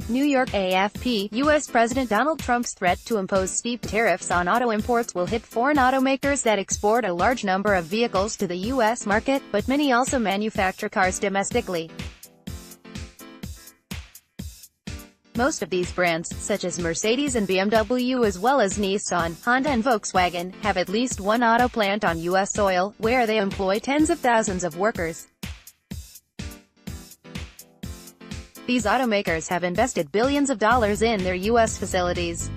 New York AFP, U.S. President Donald Trump's threat to impose steep tariffs on auto imports will hit foreign automakers that export a large number of vehicles to the U.S. market, but many also manufacture cars domestically. Most of these brands, such as Mercedes and BMW as well as Nissan, Honda and Volkswagen, have at least one auto plant on U.S. soil, where they employ tens of thousands of workers. These automakers have invested billions of dollars in their U.S. facilities.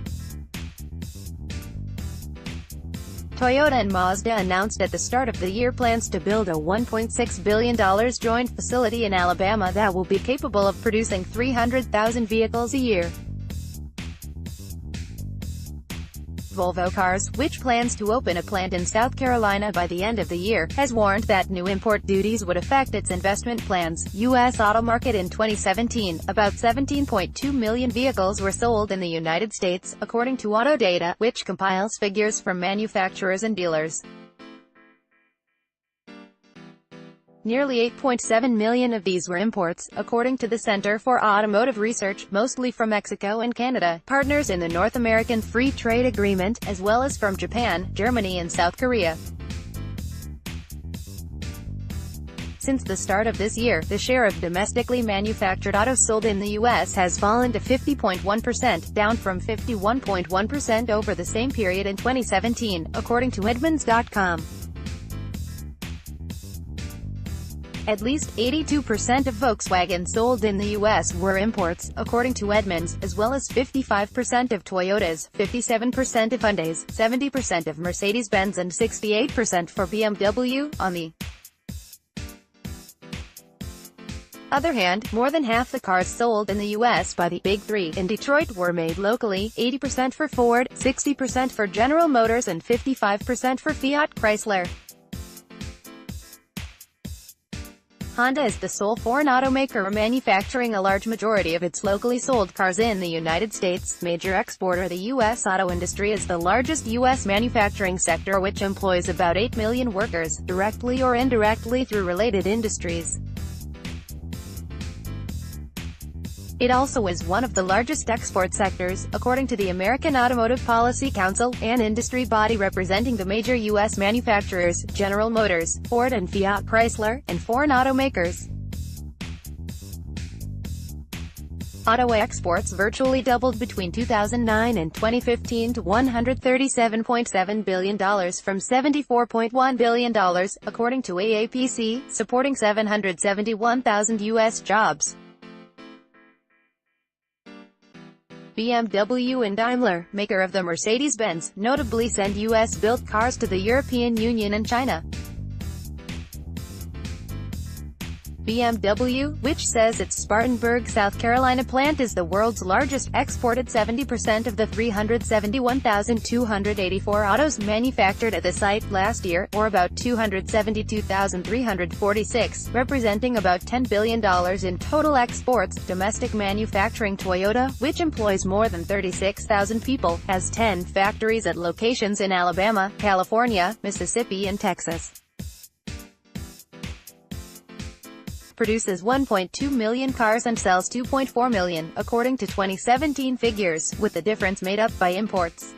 Toyota and Mazda announced at the start of the year plans to build a $1.6 billion joint facility in Alabama that will be capable of producing 300,000 vehicles a year. Volvo Cars, which plans to open a plant in South Carolina by the end of the year, has warned that new import duties would affect its investment plans. U.S. auto market in 2017, about 17.2 million vehicles were sold in the United States, according to Autodata, which compiles figures from manufacturers and dealers. Nearly 8.7 million of these were imports, according to the Center for Automotive Research, mostly from Mexico and Canada, partners in the North American Free Trade Agreement, as well as from Japan, Germany and South Korea. Since the start of this year, the share of domestically manufactured autos sold in the U.S. has fallen to 50.1%, down from 51.1% over the same period in 2017, according to Edmunds.com. At least 82% of Volkswagen sold in the U.S. were imports, according to Edmunds, as well as 55% of Toyotas, 57% of Hyundais, 70% of Mercedes-Benz and 68% for BMW. On the other hand, more than half the cars sold in the U.S. by the Big Three in Detroit were made locally, 80% for Ford, 60% for General Motors and 55% for Fiat Chrysler. Honda is the sole foreign automaker manufacturing a large majority of its locally sold cars in the United States. Major exporter. The U.S. auto industry is the largest U.S. manufacturing sector, which employs about 8 million workers, directly or indirectly through related industries. It also is one of the largest export sectors, according to the American Automotive Policy Council, an industry body representing the major U.S. manufacturers, General Motors, Ford and Fiat Chrysler, and foreign automakers. Auto exports virtually doubled between 2009 and 2015 to $137.7 billion from $74.1 billion, according to AAPC, supporting 771,000 U.S. jobs. BMW and Daimler, maker of the Mercedes-Benz, notably send U.S.-built cars to the European Union and China. BMW, which says its Spartanburg, South Carolina plant is the world's largest, exported 70% of the 371,284 autos manufactured at the site last year, or about 272,346, representing about $10 billion in total exports. Domestic manufacturing. Toyota, which employs more than 36,000 people, has 10 factories at locations in Alabama, California, Mississippi and Texas. Produces 1.2 million cars and sells 2.4 million, according to 2017 figures, with the difference made up by imports.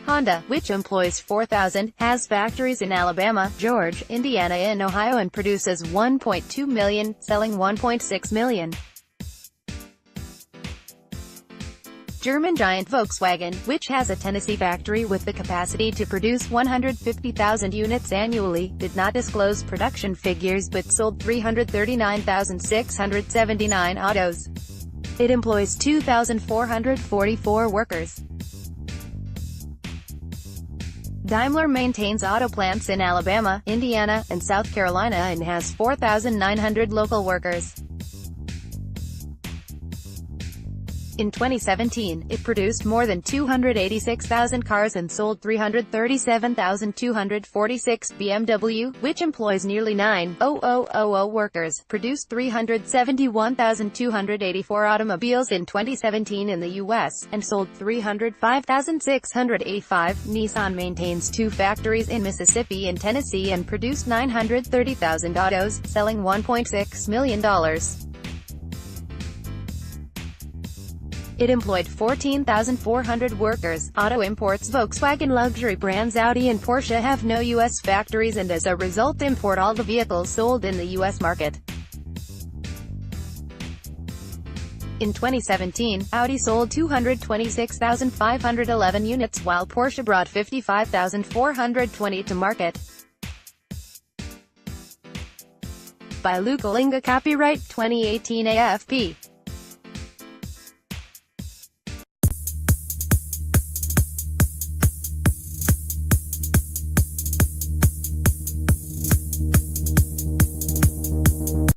Honda, which employs 4,000, has factories in Alabama, Georgia, Indiana and Ohio and produces 1.2 million, selling 1.6 million. German giant Volkswagen, which has a Tennessee factory with the capacity to produce 150,000 units annually, did not disclose production figures but sold 339,679 autos. It employs 2,444 workers. Daimler maintains auto plants in Alabama, Indiana, and South Carolina and has 4,900 local workers. In 2017, it produced more than 286,000 cars and sold 337,246. BMW, which employs nearly 9,000 workers, produced 371,284 automobiles in 2017 in the U.S., and sold 305,685. Nissan maintains 2 factories in Mississippi and Tennessee and produced 930,000 autos, selling $1.6 million. It employed 14,400 workers. Auto imports Volkswagen luxury brands Audi and Porsche have no U.S. factories and as a result import all the vehicles sold in the U.S. market. In 2017, Audi sold 226,511 units while Porsche brought 55,420 to market. By Luca Linga, copyright 2018 AFP.